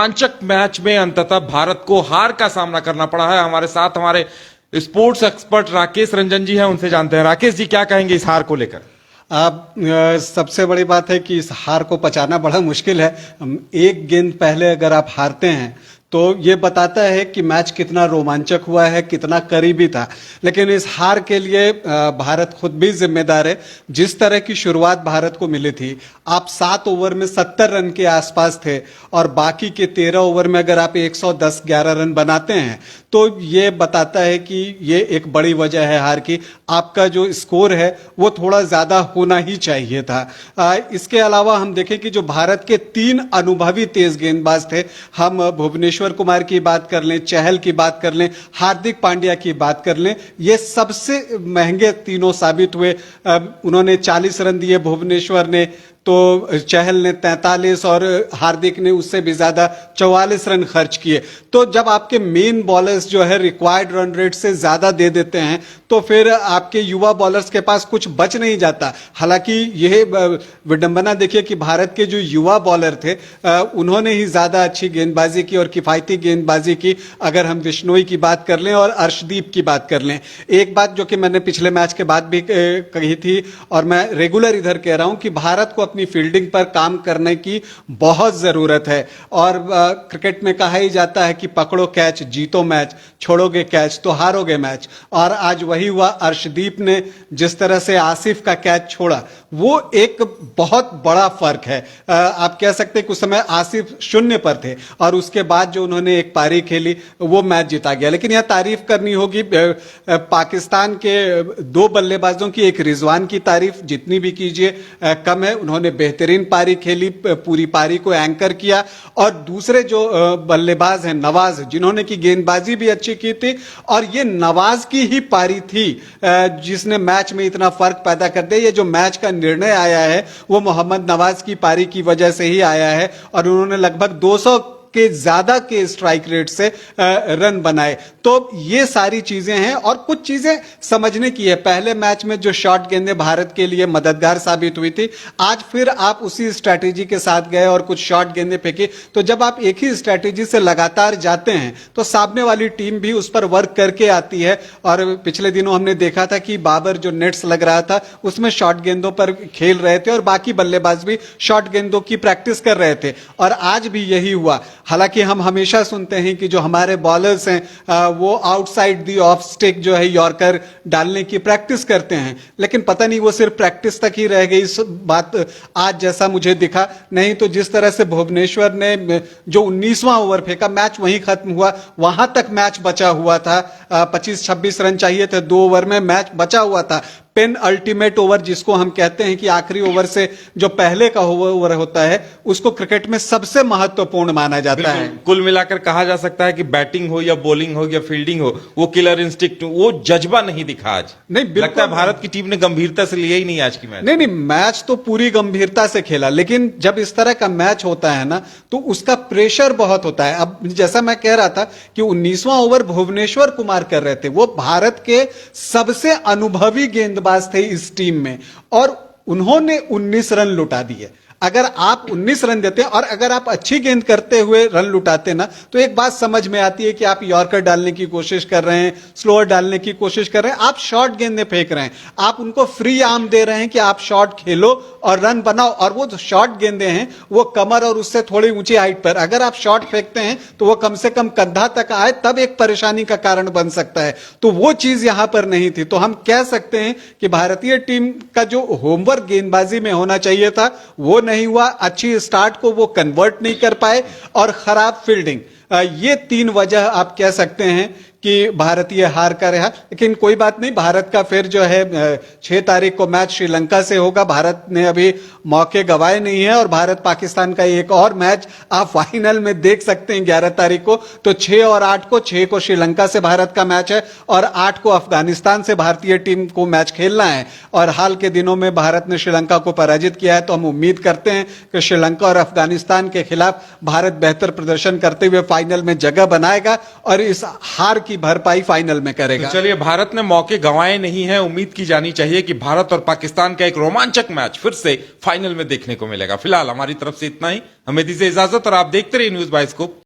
रोमांचक मैच में अंततः भारत को हार का सामना करना पड़ा है। हमारे साथ हमारे स्पोर्ट्स एक्सपर्ट राकेश रंजन जी हैं, उनसे जानते हैं। राकेश जी, क्या कहेंगे इस हार को लेकर? आप सबसे बड़ी बात है कि इस हार को पचाना बड़ा मुश्किल है। एक गेंद पहले अगर आप हारते हैं तो ये बताता है कि मैच कितना रोमांचक हुआ है, कितना करीबी था। लेकिन इस हार के लिए भारत खुद भी जिम्मेदार है। जिस तरह की शुरुआत भारत को मिली थी, आप 7 ओवर में 70 रन के आसपास थे और बाकी के 13 ओवर में अगर आप 110-11 रन बनाते हैं तो ये बताता है कि ये एक बड़ी वजह है हार की। आपका जो स्कोर है वो थोड़ा ज्यादा होना ही चाहिए था। इसके अलावा हम देखें कि जो भारत के 3 अनुभवी तेज गेंदबाज थे, हम भुवनेश्वर कुमार की बात कर लें, चहल की बात कर लें, हार्दिक पांड्या की बात कर लें, ये सबसे महंगे तीनों साबित हुए। उन्होंने 40 रन दिए, भुवनेश्वर ने तो चहल ने 43 और हार्दिक ने उससे भी ज्यादा 44 रन खर्च किए। तो जब आपके मेन बॉलर्स जो है रिक्वायर्ड रन रेट से ज्यादा दे देते हैं तो फिर आपके युवा बॉलर्स के पास कुछ बच नहीं जाता। हालांकि यह विडंबना देखिए कि भारत के जो युवा बॉलर थे उन्होंने ही ज्यादा अच्छी गेंदबाजी की और किफायती गेंदबाजी की। अगर हम बिश्नोई की बात कर लें और अर्शदीप की बात कर लें, एक बात जो कि मैंने पिछले मैच के बाद भी कही थी और मैं रेगुलर इधर कह रहा हूं कि भारत को अपनी फील्डिंग पर काम करने की बहुत जरूरत है। और क्रिकेट में कहा ही जाता है कि पकड़ो कैच जीतो मैच, छोड़ोगे कैच तो हारोगे मैच। और आज वही हुआ। अर्शदीप ने जिस तरह से आसिफ का कैच छोड़ा वो एक बहुत बड़ा फर्क है। आप कह सकते हैं कि उस समय आसिफ 0 पर थे और उसके बाद जो उन्होंने एक पारी खेली वो मैच जीता गया। लेकिन यह तारीफ करनी होगी पाकिस्तान के 2 बल्लेबाजों की। एक रिजवान की तारीफ जितनी भी कीजिए कम है। उन्होंने बेहतरीन पारी खेली, पूरी पारी को एंकर किया। और दूसरे जो बल्लेबाज हैं नवाज, जिन्होंने की गेंदबाजी भी अच्छी की थी और ये नवाज की ही पारी थी जिसने मैच में इतना फर्क पैदा कर दिया। ये जो मैच का निर्णय आया है वो मोहम्मद नवाज की पारी की वजह से ही आया है और उन्होंने लगभग 200 के ज्यादा के स्ट्राइक रेट से रन बनाए। तो ये सारी चीजें हैं और कुछ चीजें समझने की है। पहले मैच में जो शॉर्ट गेंदें भारत के लिए मददगार साबित हुई थी, आज फिर आप उसी स्ट्रैटेजी के साथ गए और कुछ शॉर्ट गेंदें फेंकी। तो जब आप एक ही स्ट्रैटेजी से लगातार जाते हैं तो सामने वाली टीम भी उस पर वर्क करके आती है। और पिछले दिनों हमने देखा था कि बाबर जो नेट्स लग रहा था उसमें शॉर्ट गेंदों पर खेल रहे थे और बाकी बल्लेबाज भी शॉर्ट गेंदों की प्रैक्टिस कर रहे थे और आज भी यही हुआ। हालांकि हम हमेशा सुनते हैं कि जो हमारे बॉलर्स हैं वो आउटसाइड दी ऑफ स्टिक जो है यॉर्कर डालने की प्रैक्टिस करते हैं, लेकिन पता नहीं वो सिर्फ प्रैक्टिस तक ही रह गई इस बात आज जैसा मुझे दिखा। नहीं तो जिस तरह से भुवनेश्वर ने जो 19वां ओवर फेंका, मैच वहीं खत्म हुआ, वहां तक मैच बचा हुआ था। 25-26 रन चाहिए थे 2 ओवर में, मैच बचा हुआ था। पेन अल्टीमेट ओवर जिसको हम कहते हैं कि आखिरी ओवर से जो पहले का ओवर होता है उसको क्रिकेट में सबसे महत्वपूर्ण माना जाता है। कुल मिलाकर कहा जा सकता है कि बैटिंग हो या बॉलिंग हो या फील्डिंग हो, वो किलर इंस्टिंक्ट, वो जज्बा नहीं दिखा आज। नहीं, लगता है भारत की टीम ने गंभीरता से लिया ही नहीं आज की मैच। नहीं, मैच तो पूरी गंभीरता से खेला, लेकिन जब इस तरह का मैच होता है ना तो उसका प्रेशर बहुत होता है। अब जैसा मैं कह रहा था कि 19वां ओवर भुवनेश्वर कुमार कर रहे थे, वो भारत के सबसे अनुभवी गेंदबाज थे इस टीम में और उन्होंने 19 रन लुटा दिए। अगर आप 19 रन देते हैं और अगर आप अच्छी गेंद करते हुए रन लुटाते ना तो एक बात समझ में आती है कि आप यॉर्कर डालने की कोशिश कर रहे हैं, स्लोअर डालने की कोशिश कर रहे हैं, आप शॉर्ट गेंदें फेंक रहे हैं, आप उनको फ्री आर्म दे रहे हैं कि आप शॉट खेलो और रन बनाओ। और वो जो शॉर्ट गेंदें हैं वो कमर और उससे थोड़ी ऊंची हाइट पर, अगर आप शॉट फेंकते हैं तो वो कम से कम कंधा तक आए तब एक परेशानी का कारण बन सकता है। तो वो चीज यहां पर नहीं थी। तो हम कह सकते हैं कि भारतीय टीम का जो होमवर्क गेंदबाजी में होना चाहिए था वो नहीं हुआ। अच्छी स्टार्ट को वो कन्वर्ट नहीं कर पाए और खराब फील्डिंग, ये 3 वजह आप कह सकते हैं कि भारतीय हार का रहा। लेकिन कोई बात नहीं, भारत का फिर जो है 6 तारीख को मैच श्रीलंका से होगा। भारत ने अभी मौके गंवाए नहीं है और भारत पाकिस्तान का एक और मैच आप फाइनल में देख सकते हैं 11 तारीख को। तो 6 और 8 को, 6 को श्रीलंका से भारत का मैच है और 8 को अफगानिस्तान से भारतीय टीम को मैच खेलना है। और हाल के दिनों में भारत ने श्रीलंका को पराजित किया है, तो हम उम्मीद करते हैं कि श्रीलंका और अफगानिस्तान के खिलाफ भारत बेहतर प्रदर्शन करते हुए फाइनल में जगह बनाएगा और इस हार की भरपाई फाइनल में करेगा। तो चलिए, भारत ने मौके गंवाए नहीं है। उम्मीद की जानी चाहिए कि भारत और पाकिस्तान का एक रोमांचक मैच फिर से फाइनल में देखने को मिलेगा। फिलहाल हमारी तरफ से इतना ही। हमें दीजिए इजाजत और आप देखते रहिए न्यूज़ बाइस्कोप।